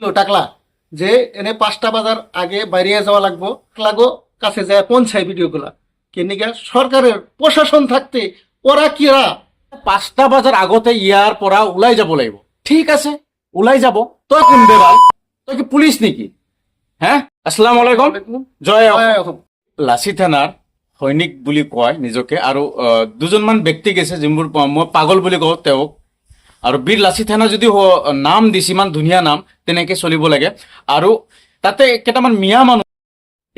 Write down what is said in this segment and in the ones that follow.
টাকলা যে এনে 5টা বাজার আগে বাইরে যাওয়া লাগবো কাছে যায় পৌঁছায় ভিডিওগুলা কেনিকা সরকারের প্রশাসন থাকতে ওরা কিরা 5টা বাজার আগতে ইয়ার পৰা ওলাই যাব লাগিব। ঠিক আছে, ওলাই যাব। তই কোন বেবাল? তই কি পুলিচ নেকি? হ্যাঁ, আসসালামু আলাইকুম। জয় লাচি থানাৰ সৈনিক বুলি কয় নিজকে, আৰু দুজনমান ব্যক্তি গৈছে যোনবোৰ মই পাগল বুলি কওঁ তেওঁক। আৰু বীৰ লাচি থানা যদি নাম দিছে, ইমান ধুনীয়া নাম, তেনেকে চলিব লাগে। আৰু তাতে কেইটামান মিয়া মানুহ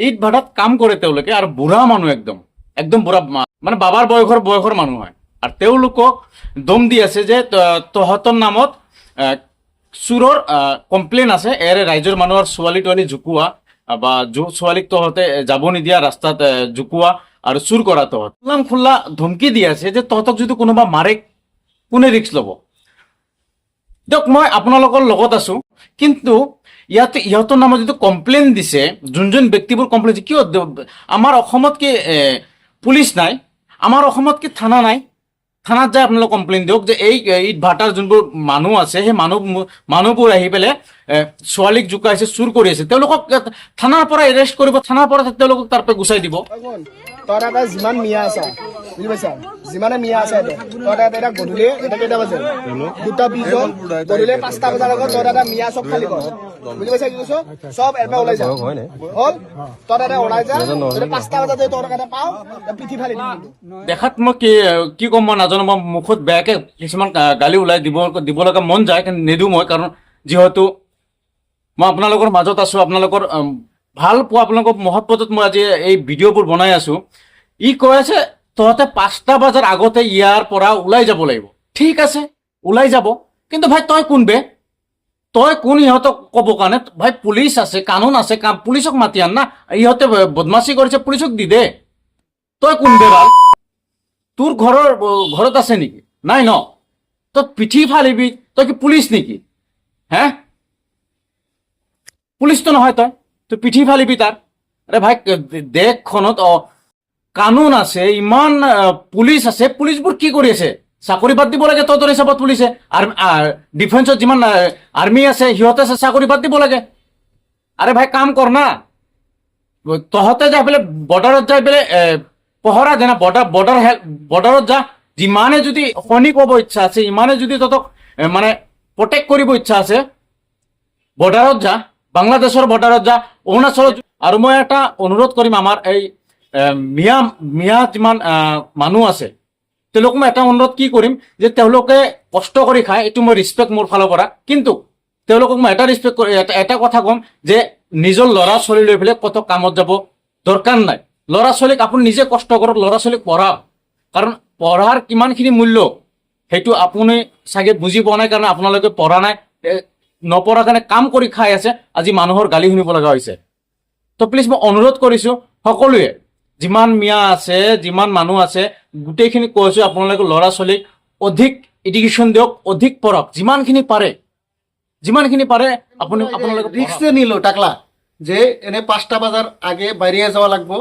ইট ভাটাত কাম কৰে তেওঁলোকে, আৰু বুঢ়া মানুহ একদম একদম বুঢ়া, মানে বাবাৰ বয়সৰ মানুহ হয়। আৰু তেওঁলোকক দম দি আছে যে তহঁতৰ নামত চুৰৰ কমপ্লেইন আছে, এৰে ৰাইজৰ মানুহৰ ছোৱালী তোৱালী জোকোৱা বা ছোৱালীক তহঁতে যাব নিদিয়া, ৰাস্তাত জোকোৱা আৰু চুৰ কৰা। তহঁত খোলা ধমকি দি আছে যে তহঁতক যদি কোনোবা মাৰে কোনে ৰিক্স ল'ব। দিয়ক, মই আপোনালোকৰ লগত আছো, কিন্তু ইয়াতে ইহঁতৰ নামত যিটো কমপ্লেইন দিছে, যোন ব্যক্তিবোৰ কমপ্লেইন দিছে, কিয় আমাৰ অসমত কি পুলিচ নাই? আমাৰ অসমত কি থানা নাই? থানাত যায় আপোনালোকে কমপ্লেইন দিয়ক যে এই ইট ভাটাৰ যোনবোৰ মানুহ আছে, সেই মানুহবোৰ আহি পেলাই ছোৱালীক জোকাইছে, চুৰ কৰি আছে, তেওঁলোকক থানাৰ পৰা এৰেষ্ট কৰিব, থানাৰ পৰা তেওঁলোকক তাৰ পৰা গুচাই দিব। তই এটা যিমান মিয়া আছা, বুজি পাইছা, যিমানে মিয়া আছে তই এটা গধূলি এটা কেইটা বাজে 2:20 গধূলি 5টা বজাৰ আগত তই এটা মিয়া চব খালি কৰ, বুজি পাইছা কি কৈছো? চব এৰপা ওলাই যা হ'ল, তই এটা ওলাই যা, 5টা বজাত তই এটা পাও পিঠি ফালি দিম। দেখাত মই কি ক'ম মই নাজানো, মই মুখত বেয়াকে কিছুমান গালি ওলাই দিব লগা মন যায়, কিন্তু নিদিওঁ মই, কাৰণ যিহেতু মই আপোনালোকৰ মাজত আছো, আপোনালোকৰ ভাল পোৱা, আপোনালোকৰ মহৎপদত মই আজি এই ভিডিঅ'বোৰ বনাই আছো। ই কৈ আছে তহঁতে 5টা বাজাৰ আগতে ইয়াৰ পৰা ওলাই যাব লাগিব। ঠিক আছে, ওলাই যাব, কিন্তু ভাই তই কোন বে? তই কোন ইহঁতক ক'ব কাৰণে? ভাই পুলিচ আছে, কানুন আছে, পুলিচক মাতি আন না। ইহঁতে বদমাচি কৰিছে, পুলিচক দি দে। তই কোন বে ভাল? তোৰ ঘৰত আছে নেকি? নাই ন? তই পিঠি ফালিবি? তই কি পুলিচ নেকি? হে, পুলিচটো নহয়, তই পিঠি ফালিবি তাৰ? আৰে ভাই, দেশখনত কানুন আছে, ইমান পুলিচ আছে, পুলিচবোৰ কি কৰি আছে? চাকৰি বাদ দিব লাগে তহঁতৰ হিচাপত পুলিচে। ডিফেন্সত যিমান আৰ্মি আছে সিহঁতে চাকৰি বাদ দিব লাগে। আৰে ভাই, কাম কৰ না। তহঁতে যাই পেলাই বৰ্ডাৰত যাই পেলাই পহৰা দে না, বৰ্ডাৰত যা। যিমানে যদি সৈনিক হ'ব ইচ্ছা আছে, ইমানে যদি তহঁতক মানে প্ৰটেক্ট কৰিব ইচ্ছা আছে, বৰ্ডাৰত যা, বাংলাদেশৰ বৰ্ডাৰত যা, অৰুণাচলত। আৰু মই এটা অনুৰোধ কৰিম, আমাৰ এই মিয়া যিমান মানুহ আছে তেওঁলোকক মই এটা অনুৰোধ কি কৰিম, যে তেওঁলোকে কষ্ট কৰি খায়, এইটো মই ৰিচপেক্ট মোৰ ফালৰ পৰা, কিন্তু তেওঁলোকক মই এটা কথা ক'ম যে নিজৰ ল'ৰা ছোৱালী লৈ পেলাই কত কামত যাব দৰকাৰ নাই। ল'ৰা ছোৱালীক আপুনি নিজে কষ্ট কৰক, ল'ৰা ছোৱালীক পঢ়াওক, কাৰণ পঢ়াৰ কিমানখিনি মূল্য সেইটো আপুনি চাগে বুজি পোৱা নাই, কাৰণ আপোনালোকে পঢ়া নাই, নপঢ়াৰ কাৰণে কাম কৰি খাই আছে, আজি মানুহৰ গালি শুনিব লগা হৈছে। তো প্লিজ মই অনুৰোধ কৰিছো সকলোৱে, যিমান মিয়া আছে, যিমান মানুহ আছে, গোটেইখিনি কৈছো আপোনালোকে ল'ৰা ছোৱালীক অধিক এডুকেশ্যন দিয়ক, অধিক পঢ়ক, যিমানখিনি পাৰে আপোনালোকে রিক্সে নিল টাকলা যে এনে 5টা বাজার আগে বাইরে যাওয়া লাগবো,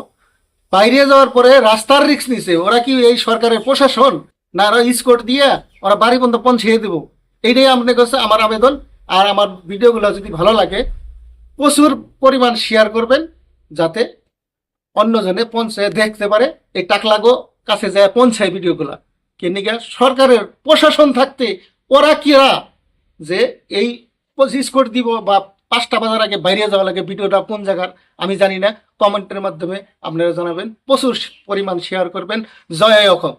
বাইরে যাওয়ার পরে রাস্তার রিক্স নিছে। ওরা কি এই সরকারের প্রশাসন না? ওরা স্কোর্ট দিয়ে ওরা বাড়ি পর্যন্ত পৌঁছিয়ে দেবো। এইটাই আপনার কাছে আমার আবেদন। আর আমার ভিডিওগুলো যদি ভালো লাগে প্রচুর পরিমাণ শেয়ার করবেন, যাতে অন্যজনে পৌঁছায় দেখতে পারে, এই টাকলাগো কাছে যায় পৌঁছায় ভিডিওগুলা কেনিকা সরকারের প্রশাসন থাকতে ওরা কিরা যে এই 25 কোটি দিব বা 5টা বাজার আগে বাইরে যাওয়া লাগে। ভিডিওটা কোন জায়গার আমি জানি না, কমেন্টের মাধ্যমে আপনারা জানাবেন, প্রচুর পরিমাণ শেয়ার করবেন। জয় অসম।